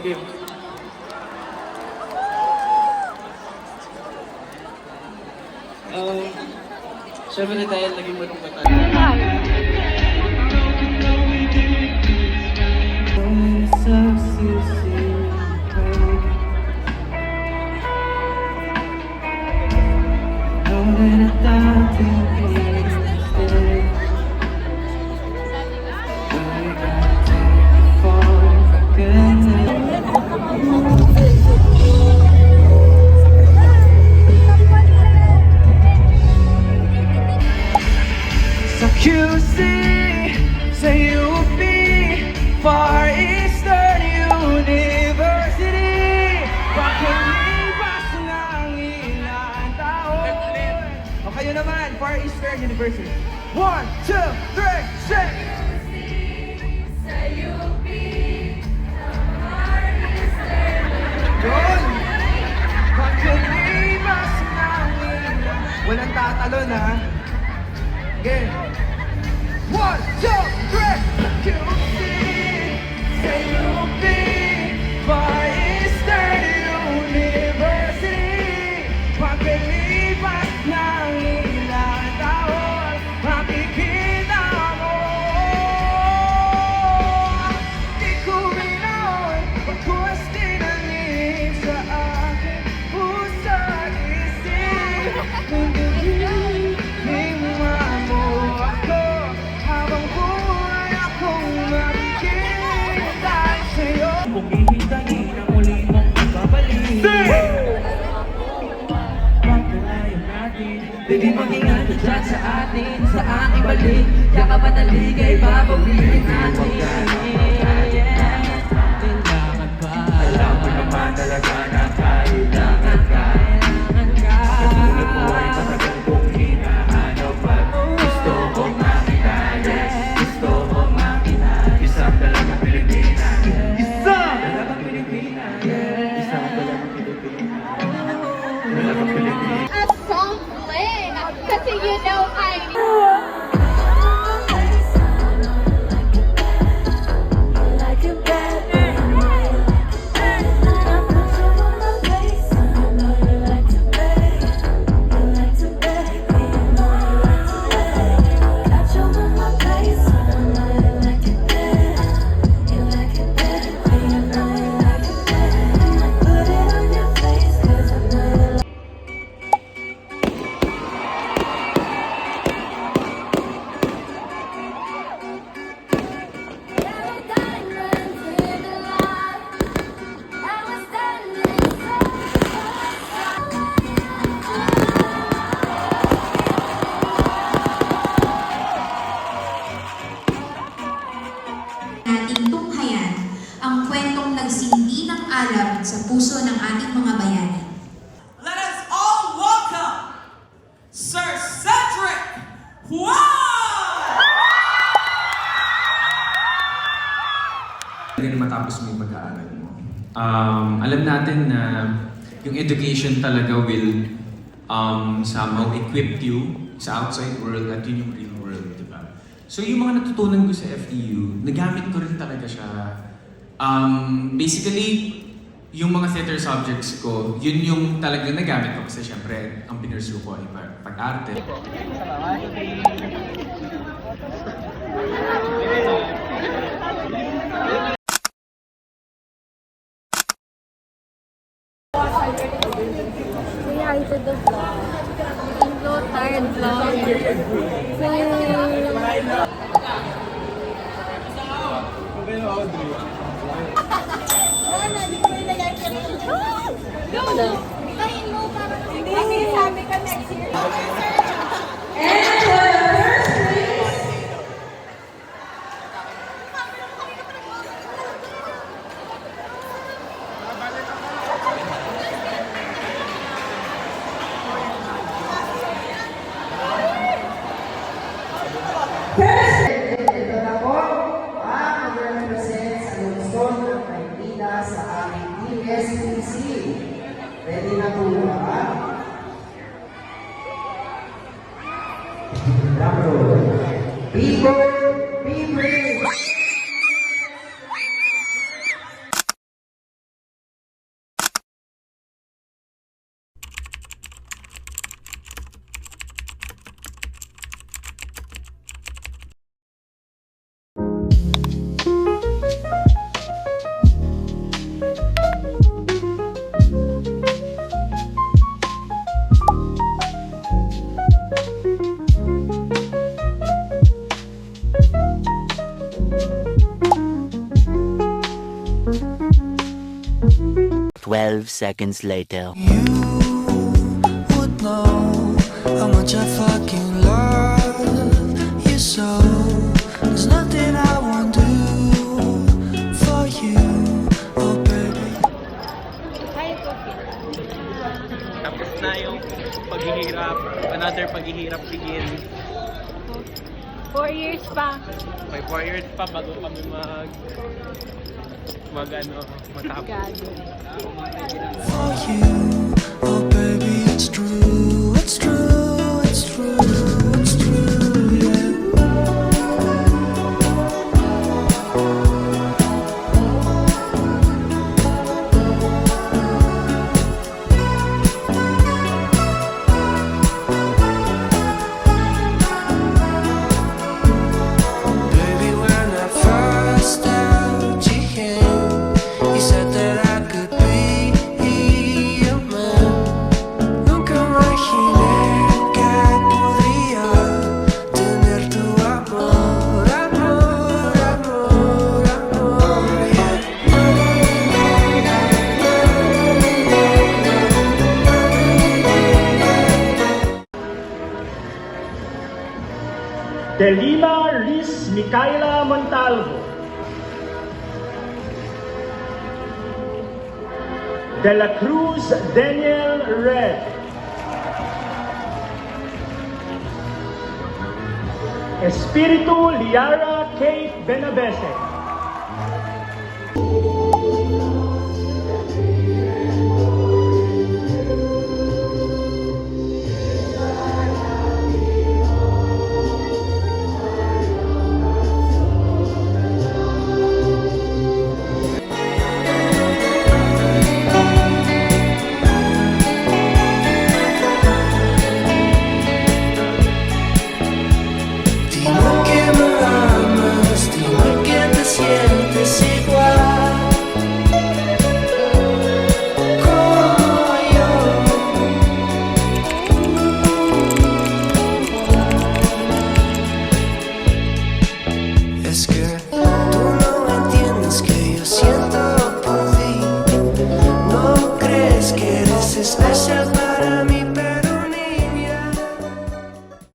Sige. Siyempre dahil naging malungkot tayo. QC sa UP, Far Eastern University, pakilipas ng ilang taon. O kayo naman, Far Eastern University. 1, 2, 3, 6. Sa UP, Far Eastern University. Pakilipas ng ilang. Walang tatalon ha. Okay. 1, 2, 3, QC, say you'll be Far Eastern University. Pagkalipas ng ilang taon, makikita mo. Di ko binaon, pagkuwas tinangin sa aking puso at isip. Kung hihintayin ang muli mong pagbabalik, pagkalayo natin, hindi mag-ingat ka dyan sa atin, sa aking balik, yakapan ang ligay, babawin natin. Kailangan pa, alam mo naman talaga na kailangan ka. Katulad mo ay matagal kong hinahanap at gusto kong makita, yes, gusto kong makita, isang talagang Pilipinas. A song play, kasi you know I nating tunghayan ang kwentong nagsindi ng alab sa puso ng ating mga bayani. Let us all welcome Sir Cedric Juan! Hindi matapos mo yung pag-aaral mo. Alam natin na yung education talaga will somehow equip you sa outside world at yun yung real world, di ba? So yung mga natutunan ko sa FEU, nagamit ko rin talaga siya. Basically, yung mga theater subjects ko, yun yung talagang nagamit ko kasi syempre ang pinursu ko ay pag-arte. Say hi to the vlog. I'm so tired vlog. Hindi, sabi ka next year. Ito na po ang mag-represent sa Luzon ng Maynila sa aming DSPC. Ready na po ba? People, be brave! 12 seconds later. You would know how much I fucking love you so. There's nothing I won't do for you, oh baby. Tapos na yung paghihirap. Another paghihirap begin. 4 years pa. May 4 years pa bago kami matapos. For you, oh baby, it's true, it's true, it's true, it's true, yeah. Baby, when I first held your hand, you said that I could be your man. Nunca imaginé que podría tener tu amor, amor, amor, amor, yeah. De Lima Liz Micaela Montalvo. De la Cruz Daniel Red. Espiritu Liara Kate Benavese.